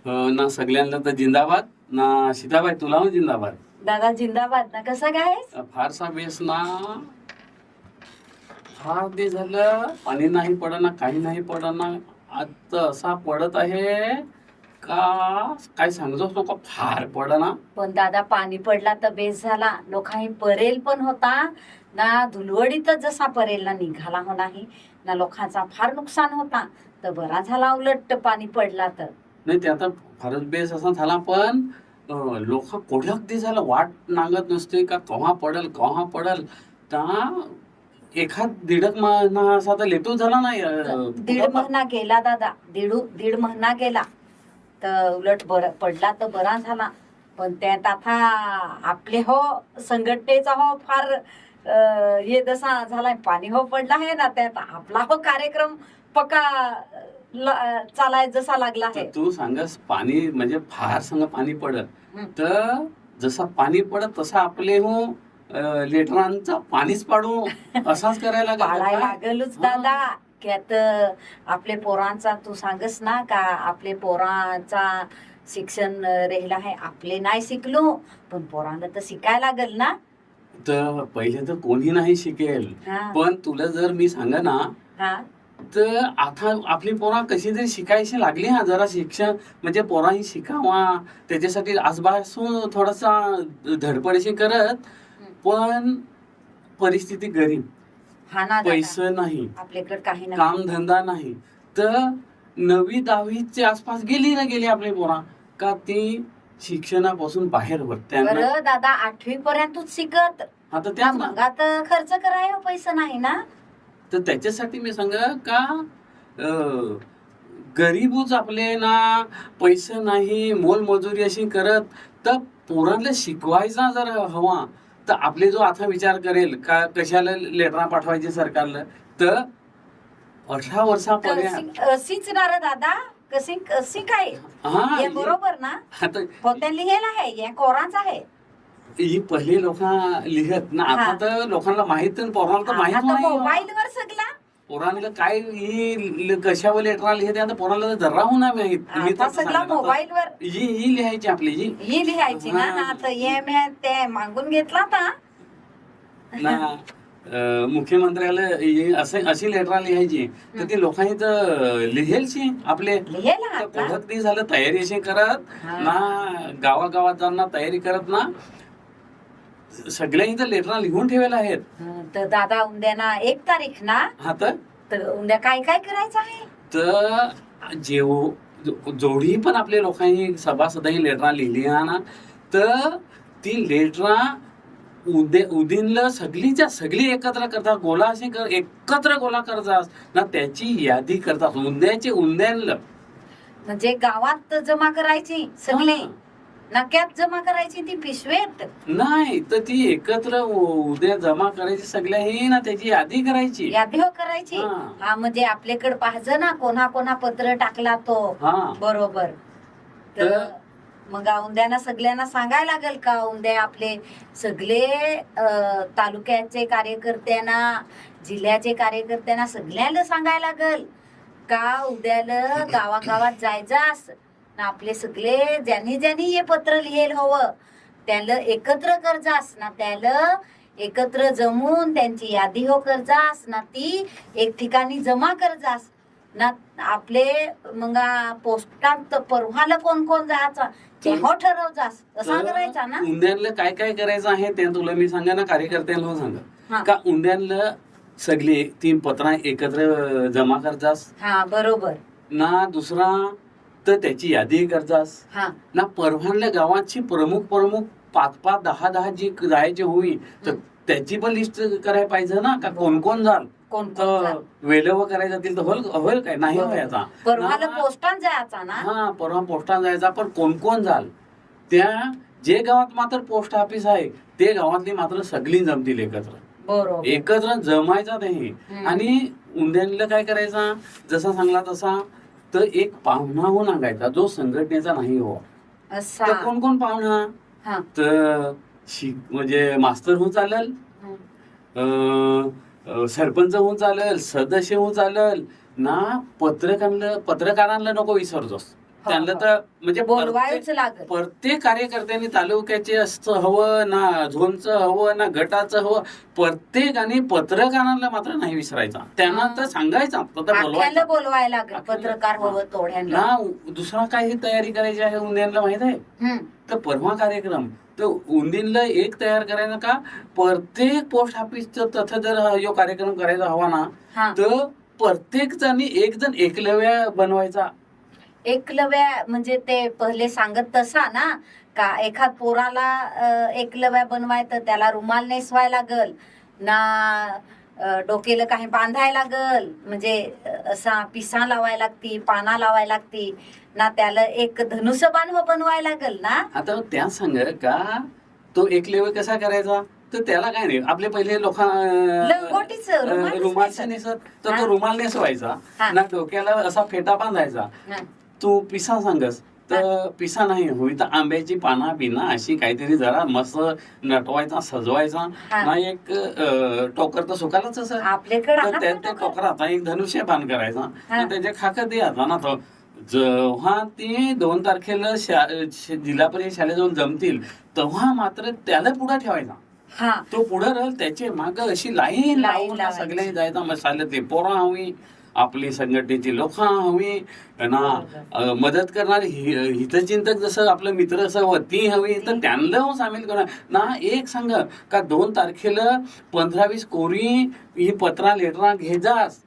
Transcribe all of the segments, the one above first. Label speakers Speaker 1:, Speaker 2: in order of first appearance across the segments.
Speaker 1: ना सगळ्यांना तर जिंदाबाद ना सीताबाई तुला हो जिंदाबाद.
Speaker 2: दादा जिंदाबाद ना. कसा काय
Speaker 1: फारसा बेस ना. फार ते झालं पाणी नाही पडना काही नाही पडना. आता असा पडत आहे का काय सांगतोस नको फार पडना.
Speaker 2: पण दादा पाणी पडला तर बेस झाला. लोकांनी परेल पण होता ना. धुलवडीतच जसा परेल ना निघाला हो नाही ना. लोकांचा फार नुकसान होता तर बरा झाला उलट पाणी पडला तर.
Speaker 1: नाही ते आता फारच बेस असा झाला पण लोक कोढ्या अगदी झालं वाट नांगत नसते का केव्हा पडल तर एखाद दीडक महिना असा तर लेटू झाला नाही.
Speaker 2: दीड महिना गेला दादा. दीड महिना गेला तर उलट पडला तर बरा झाला. पण त्यात आता आपले हो संघटनेचा हो फार हे जसा झालाय. पाणी हो पडला आहे ना त्यात आपला हो कार्यक्रम पक्का चालाय जसा लागला आहे.
Speaker 1: तू सांगस पाणी म्हणजे फार संग पाणी पडत तर जसा पाणी पडत तसा आपले हो लेटरांचा पाणीच पाडू असाच करायला
Speaker 2: लागलच दादा. त्यात आपले पोरांचा तू सांगस ना का आपले पोरांचा शिक्षण राहिला आहे. आपले नाही शिकलो पण पोरांना तर शिकायला लागल ना.
Speaker 1: तर पहिले तर कोणी नाही शिकेल पण तुला जर मी सांगा ना तर आता आपली पोरा कशी तरी शिकायची लागली. जरा शिक्षण म्हणजे पोराही शिकावा त्याच्यासाठी आजपासून थोडासा धडपडशी करत. पण परिस्थिती गरीब पैसे नाही
Speaker 2: आपल्याकडे काही नाही
Speaker 1: काम धंदा नाही तर 9वी 10वीच्या आसपास गेली आपली पोरा का ती शिक्षणापासून बाहेर होत.
Speaker 2: बरं दादा 8वी पर्यंतच शिकत
Speaker 1: आता त्या
Speaker 2: मग आता खर्च करायला पैसे नाही ना.
Speaker 1: तर त्याच्यासाठी मी सांग का गरीबच आपले ना पैसे नाही मोलमजुरी अशी करत तर पोरांना शिकवायचा जर हवा तर आपले जो आता विचार करेल का कशाला लेटरा पाठवायचे सरकारला तर 18 वर्षापर्यंत
Speaker 2: अशीच ना रे दादा. कशी काय हे बरोबर ना. होत्या लिहेल आहे या कोरांच आहे.
Speaker 1: ही पहिले लोक लिहत ना. आता तर लोकांना माहित पोरांना तर माहित नाही.
Speaker 2: मोबाईल वर सगळा
Speaker 1: पोरांना काय ही कशावर लेटरा लिहिते आता पोरांना तर जरा होणार माहित.
Speaker 2: सगळा मोबाईल वर
Speaker 1: ही लिहायची आपली
Speaker 2: ही लिहायची ना. आता हे मी ते मागून घेतला
Speaker 1: ना मुख्यमंत्र्याला अशी लेटरा लिहायची तर ती लोकांनी तर लिहेलची आपले ओळख झालं तयारी अशी करत ना. गावागावात जाणं तयारी करत ना. सगळ्या इथं लेटरा लिहून ठेवलेला आहेत.
Speaker 2: तर दादा उद्या ना 1 तारीख ना.
Speaker 1: हा तर
Speaker 2: उद्या काय काय करायचं आहे
Speaker 1: तर जेवढी पण आपल्या लोकांनी सभासदाही लेटरा लिहिली ना तर ती लेटरा उदीनला सगळीच्या सगळी एकत्र करतात. गोला असे एकत्र गोला करतात ना. त्याची यादी करतात उद्यानला
Speaker 2: म्हणजे गावात जमा करायची सगळे नक्यात जमा करायची ती पिशवेत
Speaker 1: नाही तर ती एकत्र उद्या जमा करायची सगळ्याही ना. त्याची यादी करायची
Speaker 2: हा म्हणजे आपल्याकडे पाहिजे ना कोणा पत्र टाकला तो बरोबर. तर मग उद्याना सगळ्यांना सांगायला लागेल का उद्या आपले सगळे तालुक्याचे कार्यकर्त्यांना जिल्ह्याचे कार्यकर्त्यांना सगळ्यांना सांगायला लागेल का उद्याला गावागावात जायचं. आपले सगळे ज्यांनी हे पत्र लिहेल हवं त्याला एकत्र करजास ना. त्याला एकत्र जमून त्यांची यादी हो करजास ना. ती एक ठिकाणी जमा करजास ना. आपले मग पोस्टात परवाला कोण जायचा तेव्हा ठरवजास असा करायचा ना.
Speaker 1: उद्याला काय काय करायचं आहे ते तुला मी सांगा ना. कार्यकर्त्यांना सांगा का उद्याला सगळे 3 पत्र एकत्र जमा करजास.
Speaker 2: हा बरोबर
Speaker 1: ना. दुसरा तर त्याची यादी करजास ना. परवानल्या गावाची प्रमुख 5-5 10 जी जायचे होई तर त्याची पण लिस्ट करायला पाहिजे ना. का कोण जाल वेळेवर करायचं असेल तर होईल काय नाही व्हायचा.
Speaker 2: पोस्टात जायचा ना.
Speaker 1: परवा पोस्टात जायचा पण कोण जाल. त्या जे गावात मात्र पोस्ट ऑफिस आहे ते गावातली मात्र सगळी जमतील एकत्र जमायचा नाही. आणि उद्याला काय करायचा जसा सांगला तसा तर एक पाहुणा हो नागायचा जो संघटनेचा नाही हो. तर कोण पाहुणा तर म्हणजे मास्तर हो चालेल सरपंच होऊन चालेल सदस्य होऊन चालेल ना. पत्रकारांना नको विसरतोस त्यांना तर म्हणजे
Speaker 2: बोलवायच लागत.
Speaker 1: प्रत्येक कार्यकर्त्यांनी तालुक्याचे असतं हवं ना, झोनचं हवं ना, गटाचं हवं, प्रत्येकाने पत्रकारांना मात्र नाही विसरायचा, त्यांना तर सांगायचा,
Speaker 2: बोलवायला लागत पत्रकार हवं तोड्यांना.
Speaker 1: दुसरा काही तयारी करायची आहे उंदेनला माहित आहे तर परवा कार्यक्रम तर उंदीनला एक तयार करायचा का प्रत्येक पोस्ट ऑफिसचं तसं जर यो कार्यक्रम करायचा हवा ना तर प्रत्येक जणी एक जण एकलव्य बनवायचा.
Speaker 2: एकलव्या म्हणजे ते पहिले सांगत तसा ना का एखाद पोराला एकलव्या बनवायचं त्याला रुमाल नेसवाय लागल ना, डोकेला काही बांधाय लागल म्हणजे असा पिसा लावाय लागती, पाना लावाय लागती ना, त्याला एक धनुष्यबाण बनवाय लागल ना.
Speaker 1: आता त्या सांग का तो एकलव्य कसा करायचा तर त्याला काय नाही, आपले पहिले लोक रुमाल नेसत तर तो रुमाल नेसवायचा ना, डोक्याला असा फेटा बांधायचा. तू पिसा सांगस तर पिसा नाही होई तर आंब्याची पाना बिना अशी काहीतरी जरा मस्त नटवायचा, सजवायचा ना, एक टोकर तर सुकायलाच असं तर त्या टोकरात एक धनुष्य बाण करायचा ना, त्याच्या खाक द्यायचा ना. तो जेव्हा ते 2 तारखेला जिल्हा परिषद शाळेजवळ जमतील तेव्हा मात्र त्याला पुढे ठेवायचा. तो पुढे राहील, त्याचे माग अशी लाईन लावून सगळ्यांनी जायचा. मसाले ते पोरं हवी, आपली संघटनेची लोक हवी ना, मदत करणारी हितचिंतक जसं आपलं मित्र असं ती हवी तर त्यांना सामील करणार ना. एक सांग का 2 तारखेला 15-20 कोरी ही पत्रा लेटरा घेजास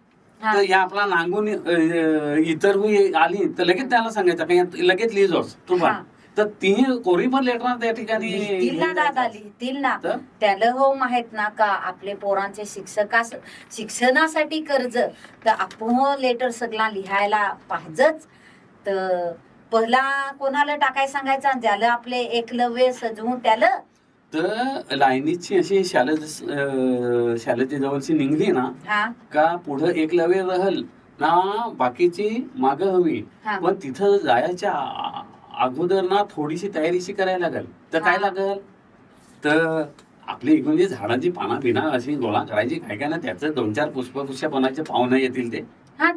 Speaker 1: तर या आपला नांगून इतर आली तर लगेच त्याला सांगायचं काही लगेच लिहिजोस तुम्हाला तर ती कोरी पण लेटर त्या ठिकाणी
Speaker 2: लिहितील ना. त्याला हो माहित ना का आपले पोरांचे शिक्षणासाठी कर्ज तर आपण लेटर सगळा लिहायला पाहिजेच. तर पहिला कोणाला टाकाय सांगायचा ज्याला आपले एकलव्य सजवून त्याला
Speaker 1: तर लाईनीची अशी शाळेची जवळची निघली ना का पुढं एकलव्य राहल ना, बाकीची माग हवी पण तिथं जायच्या अगोदर ना थोडीशी तयारीशी करायला लागल. तर काय लागल तर आपली म्हणजे झाडाची पाना बिना अशी गोळा करायची, काय काय ना त्याचं 2-4 पुष्पगुच्छ बनायचे पाहुणे येतील ते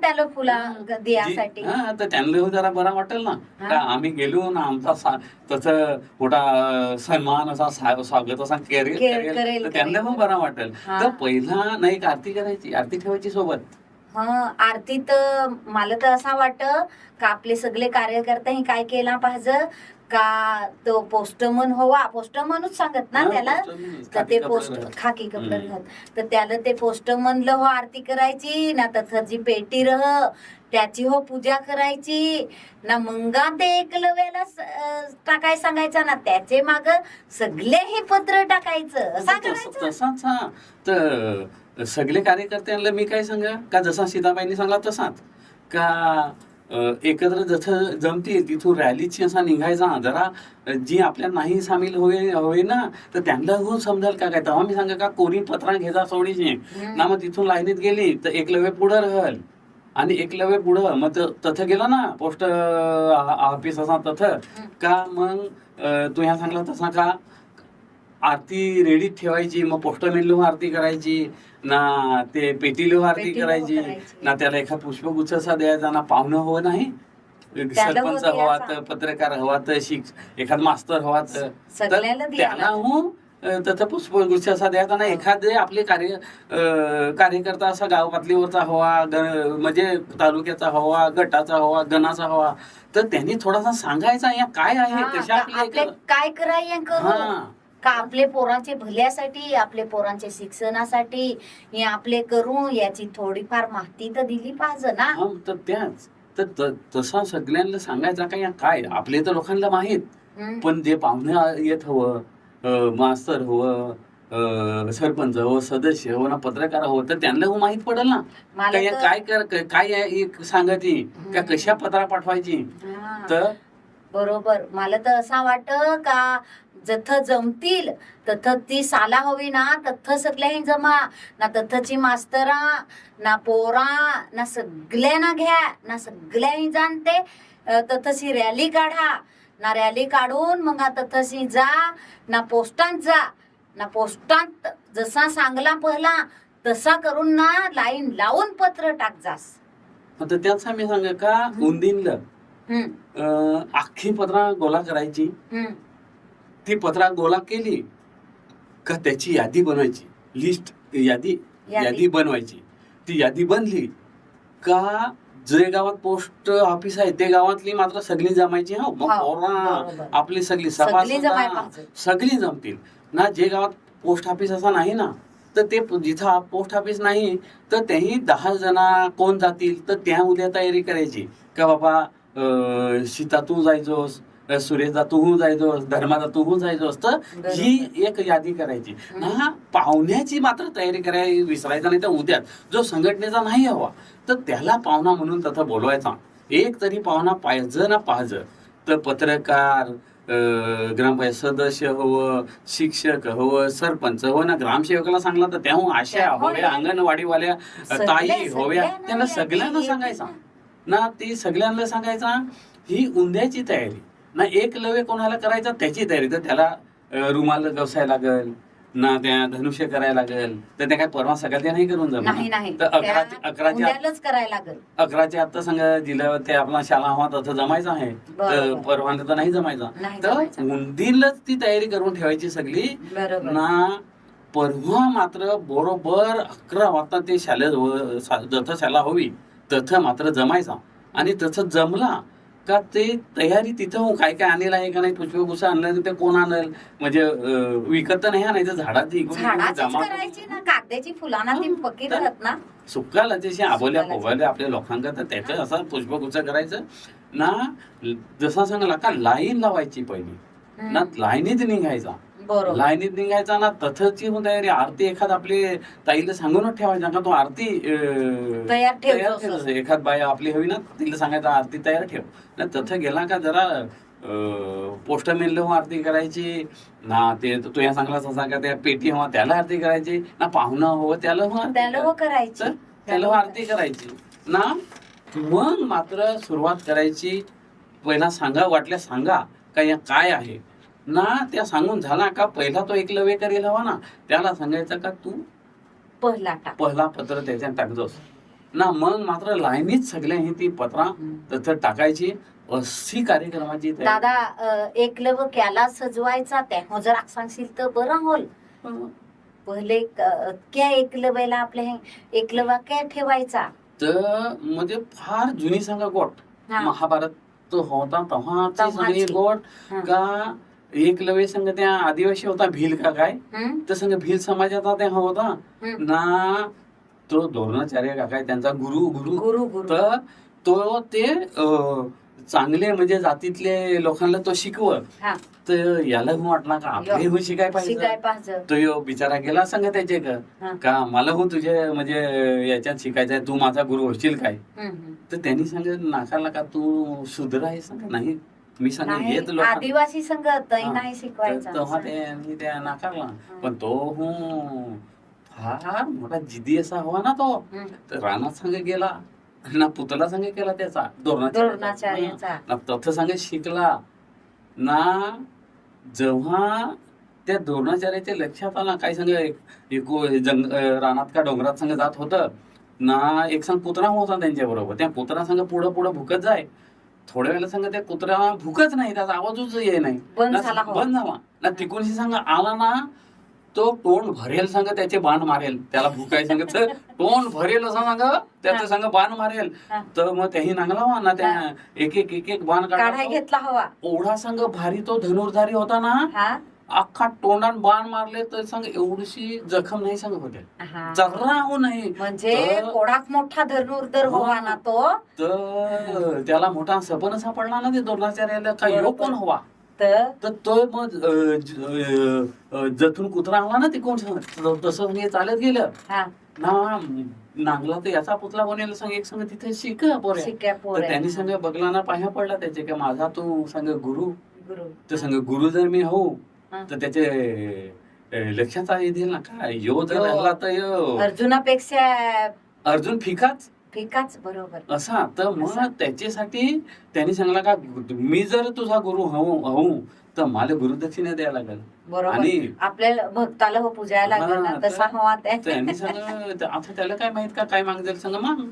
Speaker 2: त्याला फुला द्यासाठी
Speaker 1: तर त्यांना जरा बरा वाटेल ना का आम्ही गेलो ना, आमचा तसं मोठा सन्मान असा स्वागत असा करेल त्यांना पण बरा वाटेल. तर पहिला नाही एक आरती करायची, आरती ठेवायची सोबत.
Speaker 2: आरती तर मला तर असं वाटतं का आपले सगळे कार्यकर्ते काय केला पाहिजे का तो पोस्टमन हवा, पोस्टमनच सांगत ना त्याला तर ते पोस्ट खाकी कपडे घालत तर त्याला ते पोस्टमनला हो आरती करायची ना, तसं जी पेटी रह त्याची हो पूजा करायची ना, मंगा ते एकलव्याला टाकाय सांगायचा ना, त्याचे माग सगळे हे पत्र टाकायचं असं करायचं.
Speaker 1: तसाच तर सगळे कार्यकर्त्यांना मी काय सांगा का जसा सीताबाईंनी सांगला तसाच का एकत्र जसं जमतील तिथून रॅलीची असा निघायचा. जरा जी आपल्या नाही सामील होय ना तर त्यांना हो समजाल का काय. तेव्हा मी सांगा का कोणी पत्रा घ्यायचा सोडीची ना, मग तिथून लाईनीत गेली तर एकलव्य पुढं राहल आणि एकलव्य पुढं मग तथं गेला ना पोस्ट ऑफिस असा तथं का मग तू ह्या सांगला तसा का आरती रेडी ठेवायची. मग पोस्टमॅन आरती करायची ना, ते पेटीलो आरती करायची ना, त्याला एखाद पुष्पगुच्छ असा द्यायचा ना, पाहुणं हवं नाही, सरपंच हवा तर पत्रकार हवा तर एखाद मास्तर हवा तर त्याला हो त्याचा पुष्पगुच्छ असा द्यायचा ना. एखादे आपले कार्यकर्ता असा गाव पातळीवरचा हवा म्हणजे तालुक्याचा हवा, गटाचा हवा, गणाचा हवा तर त्यांनी थोडासा सांगायचा या काय आहे कशा
Speaker 2: काय करायचं का आपले पोरांचे भल्यासाठी, आपले पोरांच्या शिक्षणासाठी हे आपले करू याची थोडीफार माहिती तर दिली पाहिजे ना.
Speaker 1: तर त्याच तर तसा सगळ्यांना सांगायचा का या काय आपले तर लोकांना माहित पण जे पाहुणे येत हवं, मास्तर हवं, सरपंच हवं, सदस्य हवं ना, पत्रकार हवं तर त्यांना माहित पडेल ना काय सांगायची का कशा पत्रा पाठवायची. तर
Speaker 2: बरोबर मला तर असं वाटतं का जथं जमतील तथं ती साला हवी ना, तथं सगळ्यांनी जमा ना, तथंची मास्तरा ना, पोरा ना, सगळ्यांना घ्या ना, सगळ्यांनी जाणते तथंची रॅली काढा ना, रॅली काढून मग तथंशी जा ना, पोस्टांत जा ना, पोस्टांत जसा सांगला पहिला तसा करून ना लाईन लावून पत्र टाक जास.
Speaker 1: आता त्याच आम्ही सांगा का उंदीनला अख्खी पत्रा गोला करायची. ती पत्रा गोला केली का त्याची यादी बनवायची, लिस्ट यादी बनवायची. ती यादी बनली का जे गावात पोस्ट ऑफिस आहे ते गावातली मात्र सगळी जमायची. हा मग पोरा आपली सगळी सगळी जमतील ना. जे गावात पोस्ट ऑफिस असा नाही ना, तर ते जिथं पोस्ट ऑफिस नाही तर तेही 10 जना कोण जातील तर त्या उद्या तयारी करायची का बाबा सीता तू जायचोस, सुरेशदा तू जायचोस, धर्मादा तू जायचोस. तर ही एक यादी करायची ना. पाहुण्याची मात्र तयारी करायची विसरायचा नाही. तर उद्या जो संघटनेचा नाही हवा तर त्याला पाहुणा म्हणून तसं बोलवायचा. एक तरी पाहुणा पाहिजे ना पाहिजे. तर पत्रकार, ग्रामपंचायत सदस्य हवं, शिक्षक हवं, सरपंच हवं ना. ग्रामसेवकाला सांगला तर त्याहून आशा हव्या, अंगणवाडीवाल्या ताई हव्या, त्यांना सगळ्यांना सांगायचा ना. ती सगळ्यांना सांगायचा ही उंद्याची तयारी ना. एक लवे कोणाला करायचा त्याची तयारी. तर त्याला रुमाल गवसाय लागल ना, त्या धनुष्य करायला लागेल. तर त्या काय परवा सगळ्या नाही करून जमणार. तर 11च्या आत्ता सांग दिलं ते आपला शाळा हवा तसं जमायचं आहे. तर परवाने तर नाही जमायचा. तर उंदीलच ती तयारी करून ठेवायची सगळी ना. परवा मात्र बरोबर 11 वाजता ते शाळेत जसं शाळा हवी तसं मात्र जमायचा. आणि तसं जमला का ते तयारी तिथं काय काय आणलेलं आहे का नाही, पुष्पगुच्छ आणलं ते कोण आणल म्हणजे विकत तर नाही आणायचं. झाडाची
Speaker 2: कागदाची फुलांना ती पक्की राहत ना,
Speaker 1: सुकाला जशी आबोल्या पोबल्या आपल्या लोकांना. तर त्याचं असं पुष्पगुच्छ करायचं ना. जसा सांगायला का लाईन लावायची पहिली ना, लाईनीत निघायचा. लाईनीत निघायचा ना. तथची तयारी आरती एखाद आपली ताईला सांगूनच ठेवायचा का तो आरती
Speaker 2: तयार ठेव.
Speaker 1: एखाद बाई आपली हवी ना तिला सांगायचं आरती तयार ठेव ना. तथं गेला का जरा पोस्टमॅनला आरती करायची ना. ते तू या सांगला तसा का त्या पेटी हवा त्याला आरती करायची ना. पाहुणा हवं त्याला
Speaker 2: करायची,
Speaker 1: त्याला आरती करायची ना. मग मात्र सुरुवात करायची. पहिला सांगा वाटल्या सांगा का या काय आहे ना. त्या सांगून झाला का पहिला तो एकलव्य करेल हवा ना. त्याला सांगायचं का तू पहिला पत्र त्याच्यात टाकतोस ना. मग मात्र लाईनीत सगळ्या ही ती पत्रा तसं टाकायची. अशी कार्यक्रमाची
Speaker 2: दादा एकलव्य क्याला सजवायचा त्या जर सांगशील तर बरं होल. पहिले क्या एकलव्याला आपल्या एकलव्या काय ठेवायचा.
Speaker 1: तर म्हणजे फार जुनी सांगा गोट महाभारत होता तेव्हाची सगळी गोट का. एकलव्य संघ त्या आदिवासी होता भील का काय, तर संघ भील समाजाचा त्या होता ना. तो द्रोणाचार्य का काय त्यांचा गुरु. तर तो ते चांगले म्हणजे जातीतले लोकांना तो शिकवत. तर याला वाटला का आपले हो शिकाय पाहिजे. तो बिचारा गेला संघ त्याचे का मला हो तुझे म्हणजे याच्यात शिकायचंय, तू माझा गुरु होशील काय. तर त्यांनी सांग नाकारला का तू शूद्र आहे. सांग नाही मी सांग येत लोक
Speaker 2: आदिवासी संघ नाही शिकवायचं.
Speaker 1: तेव्हा त्यांनी त्या नाकारला. पण तो फार मोठा जिद्दी असा हवा ना तो. तर रानात संघ गेला ना, पुतला संघ केला त्याचा द्रोणाचार्याचा ना. तथ संघ शिकला ना. जेव्हा त्या द्रोणाचार्याच्या लक्षात आला काय संघ रानात का डोंगरात संघ जात होतं ना. एक संघ कुत्रा होता त्यांच्या बरोबर. त्या कुत्रा संघ पुढं भुकत जाय. थोड्या वेळेला सांगा त्या कुत्रा भुकच नाही, त्याचा आवाजच ये नाही, बंद झाला ना. तिकोणशी सांगा आला ना तो तोंड भरेल सांग त्याचे बाण मारेल. त्याला भुकाय सांग तर तोंड भरेल असं सांग त्याचं सांग बाण मारेल. तर मग त्याही नांगला ना त्या एक बाण काढाय घेतला हवा. ओढा सांग भारी तो धनुर्धारी होता ना. अख्खा तोंडान बाण मारले तर सांग एवढीशी जखम नाही सांग होते. जरा हो नाही
Speaker 2: म्हणजे कोडाक मोठा धनुर्धर हवा ना तो.
Speaker 1: तर त्याला मोठा सपन सापडला ना ते द्रोणाचार्याला काय योग कोण हवा. तर तो मग जथून कुत्रा आला ना ते कोण तसं चालत गेलं ना. नांगला तर याचा पुतला बनेल सांग एक सांग तिथे शिक पोरे. त्यांनी सांग बघला ना पाया पडला त्याचे का माझा तू सांग गुरु. तर सांग गुरु जर मी हो तर त्याचे लक्षात येईल ना. काय यो जर राहिला तर
Speaker 2: अर्जुनापेक्षा
Speaker 1: अर्जुन फिकाच
Speaker 2: बरोबर
Speaker 1: असा. तर मग त्याच्यासाठी त्यांनी सांगला का मी जर तुझा गुरु होऊ तर मला गुरुदक्षिणा द्यायला लागेल आणि
Speaker 2: आपल्याला भक्ताला हो पूजायला लागेल तसा हवा.
Speaker 1: त्यांनी सांग आता त्याला काय माहित का काय मागेल सांग मग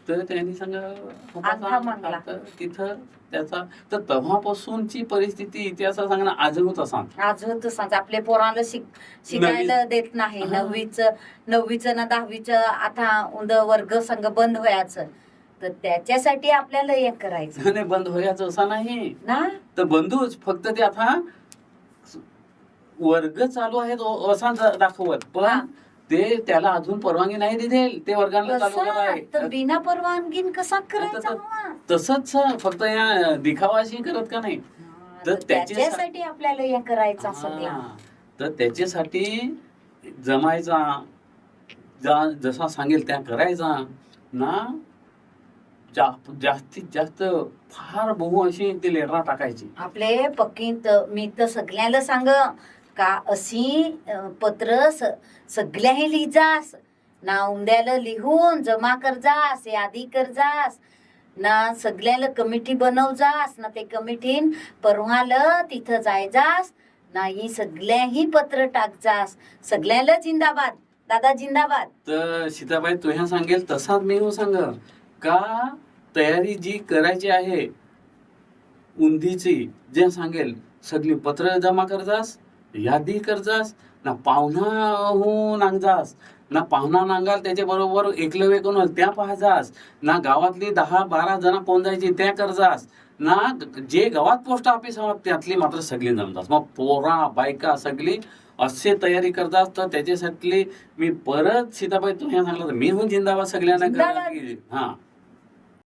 Speaker 1: तर त्यांनी
Speaker 2: अंगठा मागला.
Speaker 1: तिथं त्याचा तर तेव्हापासूनची परिस्थिती इतिहासात सांगणं आजच असा
Speaker 2: आजच सांग आपले पोरांना शिकायला देत नाही.
Speaker 1: हा.
Speaker 2: नववीचं ना 10वीचं आता वर्ग संघ बंद व्हायचं, तर त्याच्यासाठी आपल्याला हे करायचं
Speaker 1: नाही. बंद व्हायचं असं नाही
Speaker 2: ना.
Speaker 1: तर बंधूच फक्त ते आता वर्ग चालू आहेत असा दाखवत,
Speaker 2: हा.
Speaker 1: पण ते त्याला अजून परवानगी नाही दिली ते वर्गांना चालू
Speaker 2: कसा? तर
Speaker 1: कराय.
Speaker 2: बिना परवानगीन कसा करायचा
Speaker 1: तर-
Speaker 2: मग?
Speaker 1: तसंच फक्त या दिखावाशी करत का नाही.
Speaker 2: हा,
Speaker 1: तर
Speaker 2: तर त्याच्यासाठी आपल्याला हे करायचं सगळं.
Speaker 1: हा. तर त्याच्यासाठी जमायचा, जसा सांगेल त्या करायचा ना. जास्तीत जास्त फार बहु अशी ती लेटरा टाकायची.
Speaker 2: आपले पक्की मी तर सगळ्याला सांग का अशी पत्र सगळ्याही लिहिजास ना. उंद्याला लिहून जमा करजास, यादी करजास ना. सगळ्याला कमिटी बनवजास ना. ते कमिटीन परवाला तिथं जायजास ना. ही सगळ्याही पत्र टाकजास. सगळ्याला जिंदाबाद दादा जिंदाबाद.
Speaker 1: तर सीताबाई तुझ्या सांगेल तसाच मी हो सांग का तयारी जी करायची आहे उंदीची, जे सांगेल सगळी पत्र जमा करजास, यादी करजास ना. पाहुणा हो नांगजास ना. पाहुणा नांगाल त्याच्या बरोबर एकलव्य कोण त्या पाहजास ना. गावातली 10-12 जण पोहोचायची त्या करजास ना. जे गावात पोस्ट ऑफिस आहोत त्यातली मात्र सगळी जमतास. मग पोरा बायका सगळी असे तयारी करतात. तर त्याच्यासाठी मी परत सीताबाई तुझ्या सांगलं मी हो जिंदाबाद सगळ्यांना
Speaker 2: जिंदाबाद.
Speaker 1: हा